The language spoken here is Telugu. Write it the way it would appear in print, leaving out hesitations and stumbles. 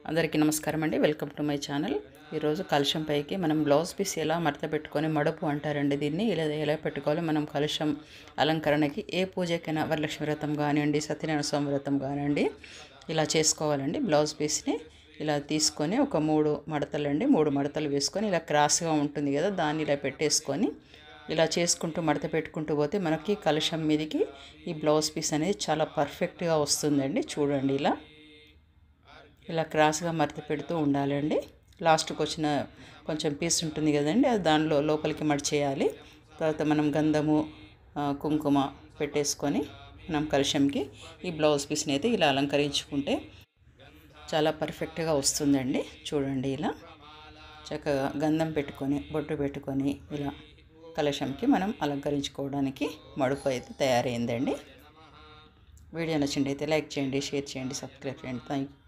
అందరికీ నమస్కారం అండి. Welcome to my channel. ఈరోజు కలశం పైకి మనం బ్లౌజ్ పీస్ ఎలా మడత పెట్టుకొని మడుపు అంటారండి దీన్ని. ఎలా పెట్టుకోవాలి మనం కలశం అలంకరణకి ఏ పూజకైనా వరలక్ష్మి వ్రతం కానివ్వండి, సత్యనారాయణ స్వామి వ్రతం కానివ్వండి ఇలా చేసుకోవాలండి. బ్లౌజ్ పీస్ని ఇలా తీసుకొని ఒక 3 మడతలండి, 3 మడతలు వేసుకొని ఇలా క్రాస్గా ఉంటుంది కదా, దాన్ని ఇలా పెట్టేసుకొని ఇలా చేసుకుంటూ మడత పెట్టుకుంటూ పోతే మనకి కలశం మీదకి ఈ బ్లౌజ్ పీస్ అనేది చాలా పర్ఫెక్ట్గా వస్తుందండి. చూడండి, ఇలా క్రాస్గా మడత పెడుతూ ఉండాలండి. లాస్ట్కి వచ్చిన కొంచెం పీస్ ఉంటుంది కదండి, అది దానిలో లోపలికి మడిచేయాలి. తర్వాత మనం గంధము కుంకుమ పెట్టేసుకొని మనం కలశంకి ఈ బ్లౌజ్ పీస్ని అయితే ఇలా అలంకరించుకుంటే చాలా పర్ఫెక్ట్గా వస్తుందండి. చూడండి, ఇలా చక్కగా గంధం పెట్టుకొని బొట్టు పెట్టుకొని ఇలా కలశంకి మనం అలంకరించుకోవడానికి మడుపు అయితే తయారైందండి. వీడియో నచ్చింది అయితే లైక్ చేయండి, షేర్ చేయండి, సబ్స్క్రైబ్ చేయండి. Thank you.